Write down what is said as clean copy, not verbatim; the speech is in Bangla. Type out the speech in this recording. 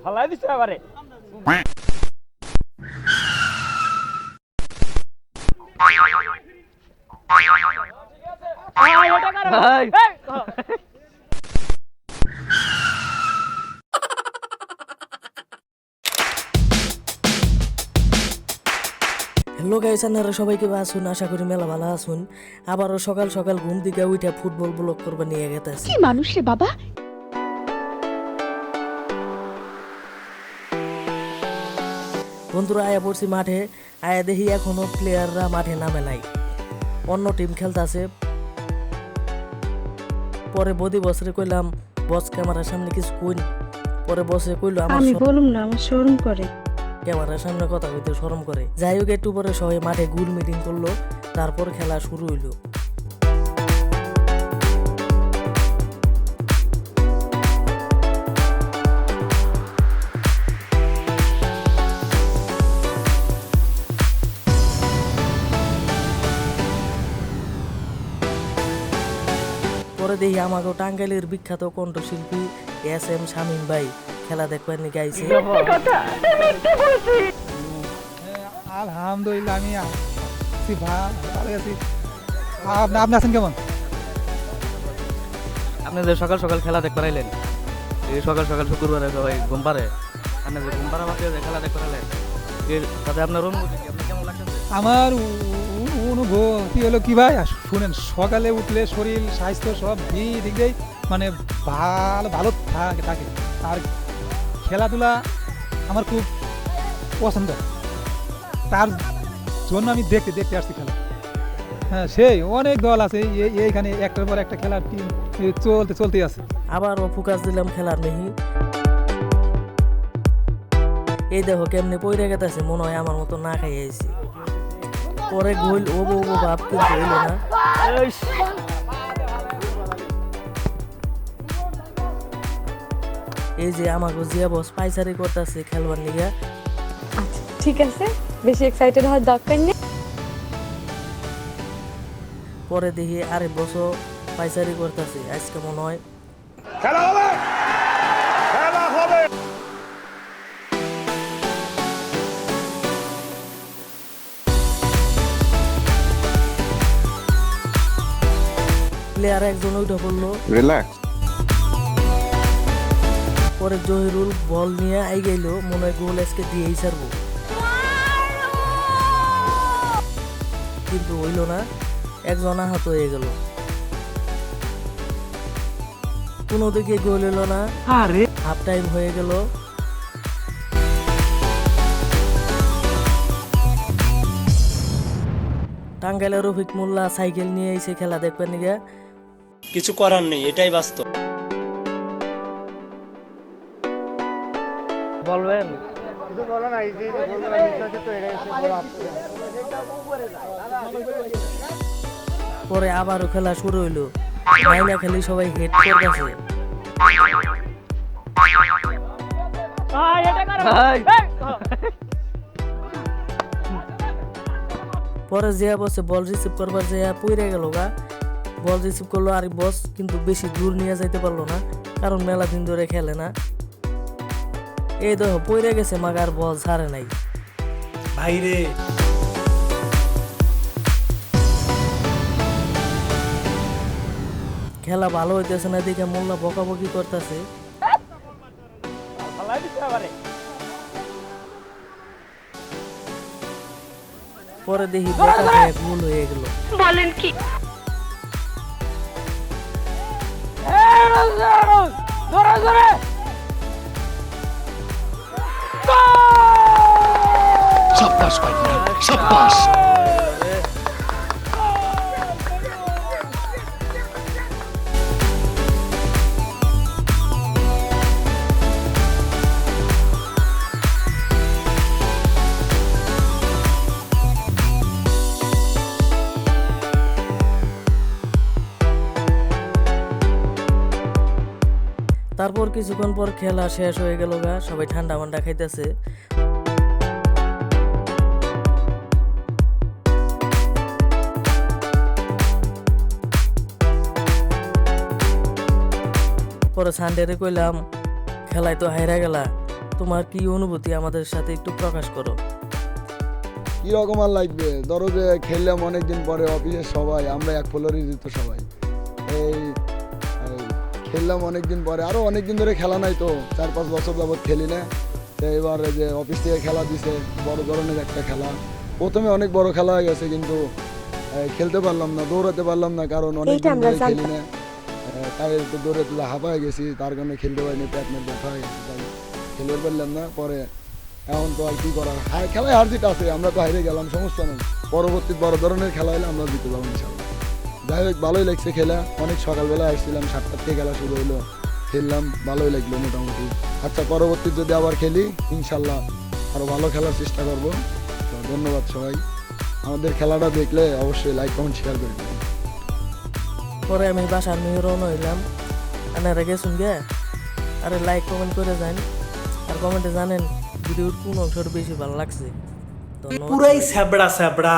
ফালাই দিছে এবারে। হ্যালো গাইস, আপনারা সবাইকে আসুন, আশা করি মেলা ভালো আসুন। আবারও সকাল সকাল ঘুম থেকে উঠে ফুটবল ব্লগ করবা নিয়ে গেতেছি। কি মানুষ রে বাবা। বন্ধুরা আয়া পড়ছি মাঠে, আয়া দেখি এখনো প্লেয়াররা মাঠে নামে নাই, অন্য টিম খেলতেছে। পরে বদি বসরে কইলাম বস ক্যামেরার সামনে কিছু কইন। পরে বসে কইলো আমি বলুম না, আমার শরম করে। ক্যামেরার সামনে কথা কইতে শরম করে। যাই হোক, একটু পরে সবাই মাঠে গুল মিটিং করলো, তারপর খেলা শুরু হইলো। পরে দেখি আমাকে টাঙ্গাইলের বিখ্যাত কণ্ঠশিল্পী SM শামীম ভাই খেলা দেখবার নিয়ে গাইছে। আলহামদুলিল্লাহ, আমি আছি ভালো আছি। আপনি আছেন কেমন? আপনি যে সকাল সকাল খেলা দেখতে পারাইলেন, এই সকাল সকাল শুক্রবারে সবাই ঘুম পারে, আপনি যে ঘুম পাড়া বাদ দিয়ে খেলা দেখতে পারাইলেন, এর সাথে আপনার অনুভূতি কি? আপনি কেমন লাগতেছে? আমার অনুভূতি হলো কি ভাই, শুনেন, সকালে উঠলে শরীর স্বাস্থ্য সব দিক দিয়েই মানে ভালো ভালো থাকে। আর খেলাধুলা আমার খুব পছন্দ, তার জন্য আমি দেখতে আসছি খেলা। হ্যাঁ, সেই অনেক দল আছে এইখানে, একটার পর একটা খেলার টিম চলতে আছে। আবারও ফোকাস দিলাম খেলার মেহি। এই দেখো কেমনে পইরে গেতেছে, মনে হয় আমার মতো না খাই আইছি। পরে গোল ও ভাব কিন্তু হইল না। এই যে আমাকে জিয়া বস পাইসারি করতেছে খেলবার নিগা। আচ্ছা ঠিক আছে, বেশি এক্সাইটেড হওয়ার দরকার নেই। পরে দেখি আরে বছর পাইসারি করতেছে, আজকে মনে হয় প্লেয়ার একজন উঠে পড়লো। রিল্যাক্স। পরে জহিরুল বল নিয়ে আই গেল, মনে হয় গোল আজকে দিয়েই ছাড়বো, কিন্তু হইল না, একজন আহত হয়ে গেল। কোনো দিকে গোল এলো না, হাফ টাইম হয়ে গেল। টাঙ্গাইলের রফিক মোল্লা সাইকেল নিয়ে এসে খেলা দেখবেন নিগা। কিছু করার নেই, এটাই বাস্তব। বলবেন পরে আবারও খেলা শুরু হইলো, মাইনা খেলি সবাই হেড করতেছে। পরে জিয়া বসে বল রিসিভ করবার জিয়া পইরে গেল গা। বল রিসিভ করলো আর বস, কিন্তু বেশি দূর নিয়ে যাইতে পারলো না, কারণ মেলা দিন ধরে খেলে না। এই দেখো পইরে গেছে, মাগার বল ছাড়ে নাই। ভাইরে খেলা ভালো হইতেছে না দেখে মোল্লা বকাবকি করতেছে। ফালাই দিছে এবারে। পরে দেখি বকা খেয়ে গোল হয়ে গেল। বলেন কি? ধরে ধরে তারপর কিছুক্ষণ পর খেলা শেষ হয়ে গেল গা, সবাই ঠান্ডা মান্ডা খাইতেছে। পরে সানডে রে কইলাম খেলায় তো হাইরা গেলা, তোমার কি অনুভূতি আমাদের সাথে একটু প্রকাশ করো। কীরকম আর লাগবে, ধরো যে খেললাম অনেকদিন পরে অফিসের সবাই, আমরা এক ফ্লোরে দিত সবাই, এই এই খেললাম অনেকদিন পরে, আরও অনেকদিন ধরে খেলা নাই তো, 4-5 বছর যাবত খেলি না। তো এবার যে অফিস থেকে খেলা দিছে, বড় ধরনের একটা খেলা, প্রথমে অনেক বড় খেলা হয়ে গেছে, কিন্তু খেলতে পারলাম না, দৌড়াতে পারলাম না, কারণ অনেকদিন ধরে খেলি না, তাই একটু দৌড়ে তুলে হাঁপা হয়ে গেছি, তার কারণে খেলতে পারিনি, পেট মেট ব্যথা হয়ে গেছে, তাই খেলতে পারলাম না। পরে এখন তো আর কি করা, খেলায় হার জিত আছে, আমরা তো হারে গেলাম, সমস্যা নেই, পরবর্তী বড় ধরনের খেলা হলে আমরা জিতে যাবো ইনশাল্লাহ। যাই হোক, ভালোই লাগছে খেলা, অনেক সকালবেলা আসছিলাম, 7টার থেকে খেলা শুরু হলো, খেললাম, ভালোই লাগলো মোটামুটি। আচ্ছা, পরবর্তী যদি আবার খেলি ইনশাল্লাহ আরও ভালো খেলার চেষ্টা করবো। তো ধন্যবাদ সবাই, আমাদের খেলাটা দেখলে অবশ্যই লাইক কমেন্ট শেয়ার করে দেবেন। পরে আমি বাসার মেয়ে রওনা হইলাম, আনারা গেছুন গে, আরে লাইক কমেন্ট করে যান, আর কমেন্টে জানেন ভিডিওর কোন অংশটা বেশি ভালো লাগছে। ধন্যবাদ। পুরাই স্যাবড়া স্যাবড়া।